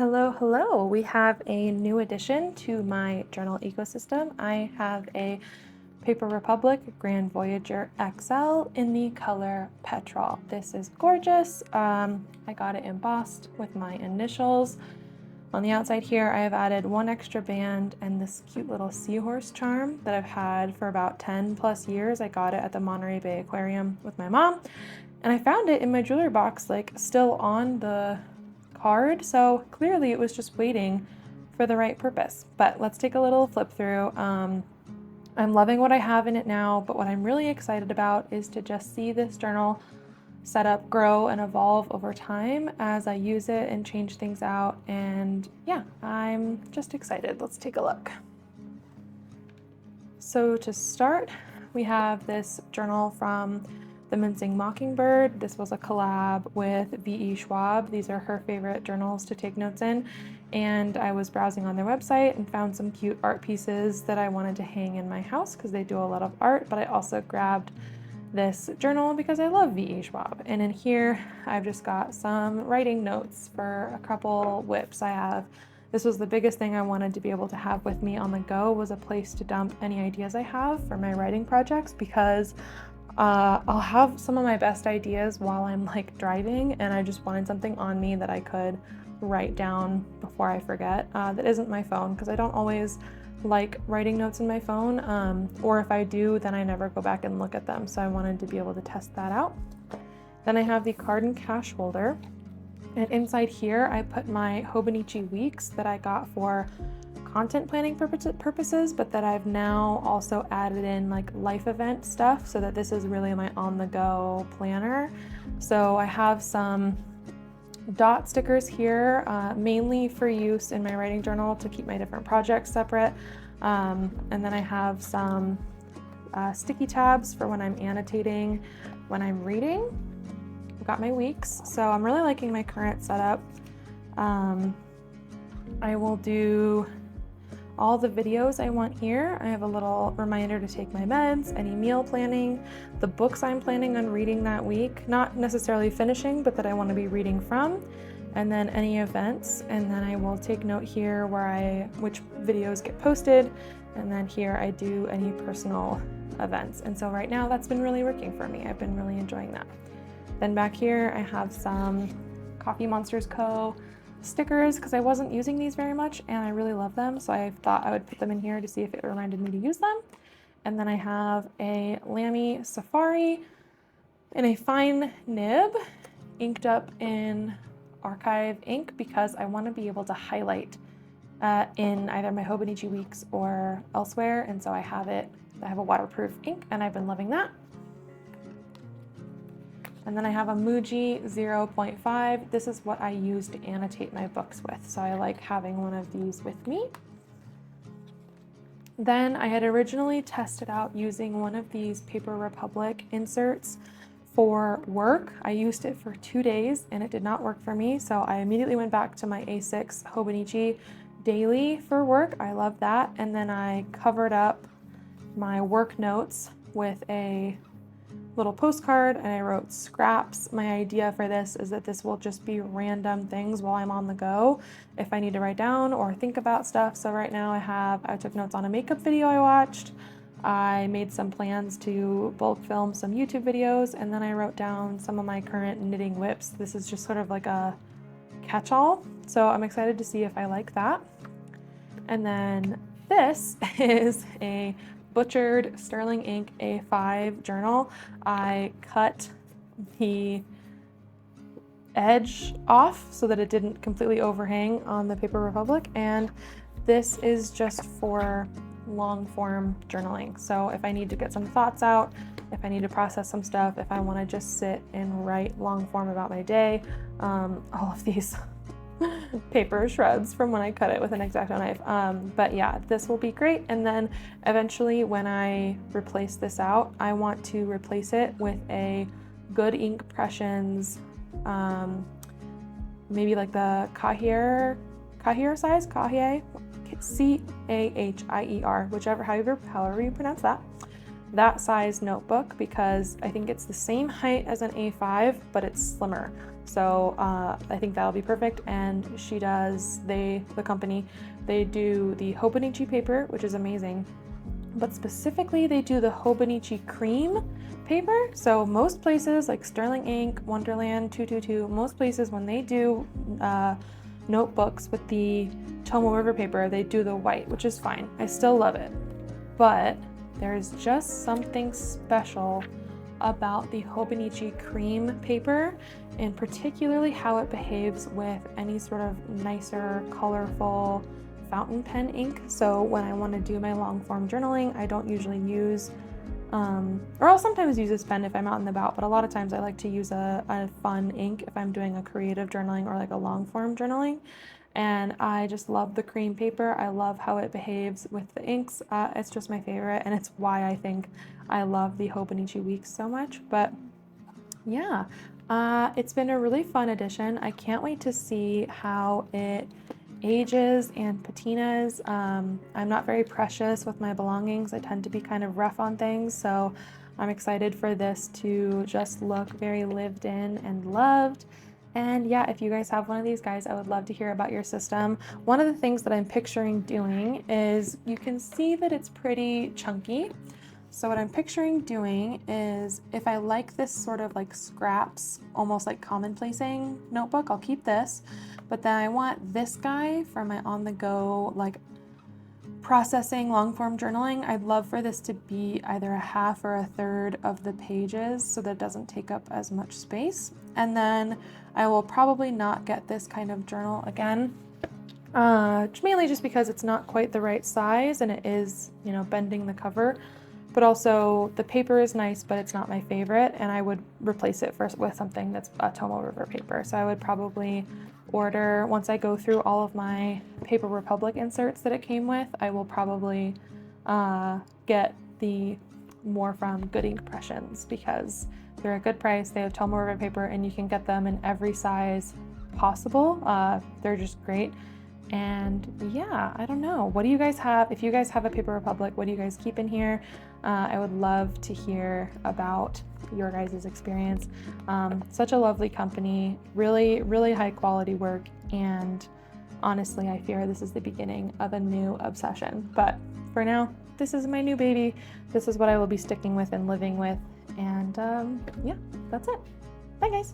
Hello, hello. We have a new addition to my journal ecosystem. I have a Paper Republic Grand Voyageur XL in the color Petrol. This is gorgeous. I got it embossed with my initials. On the outside here, I have added one extra band and this cute little seahorse charm that I've had for about 10 plus years. I got it at the Monterey Bay Aquarium with my mom, and I found it in my jewelry box, like still on the card, so clearly it was just waiting for the right purpose. But let's take a little flip through. I'm loving what I have in it now, but what I'm really excited about is to just see this journal setup grow and evolve over time as I use it and change things out. And yeah, I'm just excited. Let's take a look. So to start, we have this journal from The Mincing Mockingbird. This was a collab with V.E. Schwab. These are her favorite journals to take notes in. And I was browsing on their website and found some cute art pieces that I wanted to hang in my house because they do a lot of art, but I also grabbed this journal because I love V.E. Schwab. And in here, I've just got some writing notes for a couple whips I have. This was the biggest thing I wanted to be able to have with me on the go, was a place to dump any ideas I have for my writing projects, because I'll have some of my best ideas while I'm like driving, and I just wanted something on me that I could write down before I forget. That isn't my phone, because I don't always like writing notes in my phone, or if I do, then I never go back and look at them. So I wanted to be able to test that out. Then I have the card and cash holder, and inside here I put my Hobonichi weeks that I got for content planning purposes, but that I've now also added in like life event stuff, so that this is really my on-the-go planner. So I have some dot stickers here, mainly for use in my writing journal to keep my different projects separate. And then I have some sticky tabs for when I'm annotating, when I'm reading. I've got my weeks, so I'm really liking my current setup. I will do all the videos I want here. I have a little reminder to take my meds, any meal planning, the books I'm planning on reading that week, not necessarily finishing, but that I want to be reading from, and then any events. And then I will take note here which videos get posted, and then here I do any personal events. And so right now that's been really working for me. I've been really enjoying that. Then back here I have some Coffee Monsters Co. stickers, because I wasn't using these very much and I really love them, so I thought I would put them in here to see if it reminded me to use them. And then I have a Lamy Safari in a fine nib, inked up in archive ink, because I want to be able to highlight in either my Hobonichi weeks or elsewhere, and so I have a waterproof ink, and I've been loving that. And then I have a Muji 0.5. This is what I use to annotate my books with, so I like having one of these with me. Then I had originally tested out using one of these Paper Republic inserts for work. I used it for 2 days and it did not work for me, so I immediately went back to my A6 Hobonichi daily for work. I love that. And then I covered up my work notes with a little postcard, and I wrote scraps. My idea for this is that this will just be random things while I'm on the go if I need to write down or think about stuff. So right now I took notes on a makeup video I watched. I made some plans to bulk film some YouTube videos, and then I wrote down some of my current knitting whips. This is just sort of like a catch-all, so I'm excited to see if I like that. And then this is a butchered sterling ink A5 journal. I cut the edge off so that it didn't completely overhang on the Paper Republic, and this is just for long form journaling. So if I need to get some thoughts out, if I need to process some stuff, if I want to just sit and write long form about my day, all of these paper shreds from when I cut it with an X-Acto knife. But yeah, this will be great. And then eventually when I replace this out, I want to replace it with a Good Ink Impressions, maybe like the Cahier size, Cahier, C-A-H-I-E-R, however you pronounce that size notebook, because I think it's the same height as an A5, but it's slimmer. So I think that'll be perfect. And she does, the company, they do the Hobonichi paper, which is amazing. But specifically, they do the Hobonichi cream paper. So most places like Sterling Ink, Wonderland, 222, most places when they do notebooks with the Tomo River paper, they do the white, which is fine. I still love it. But there's just something special about the Hobonichi cream paper, and particularly how it behaves with any sort of nicer, colorful fountain pen ink. So when I want to do my long form journaling, I don't usually use, or I'll sometimes use this pen if I'm out and about, but a lot of times I like to use a fun ink if I'm doing a creative journaling or like a long form journaling. And I just love the cream paper. I love how it behaves with the inks. It's just my favorite, and it's why I think I love the Hobonichi Weeks so much. But yeah, it's been a really fun edition. I can't wait to see how it ages and patinas. I'm not very precious with my belongings. I tend to be kind of rough on things, so I'm excited for this to just look very lived in and loved. And yeah, if you guys have one of these guys, I would love to hear about your system. One of the things that I'm picturing doing is, you can see that it's pretty chunky. So what I'm picturing doing is, if I like this sort of like scraps, almost like commonplacing notebook, I'll keep this. But then I want this guy for my on-the-go, like processing long form journaling. I'd love for this to be either a half or a third of the pages so that it doesn't take up as much space. And then I will probably not get this kind of journal again, mainly just because it's not quite the right size and it is, you know, bending the cover. But also the paper is nice, but it's not my favorite, and I would replace it with something that's a Tomo River paper. So I would probably order, once I go through all of my Paper Republic inserts that it came with, I will probably get the more from Good Ink Impressions, because they're a good price. They have Tomo River paper, and you can get them in every size possible. They're just great. And yeah, I don't know. What do you guys have? If you guys have a Paper Republic, what do you guys keep in here? I would love to hear about your guys' experience. Such a lovely company, really, really high quality work. And honestly, I fear this is the beginning of a new obsession. But for now, this is my new baby. This is what I will be sticking with and living with. And yeah, that's it. Bye guys.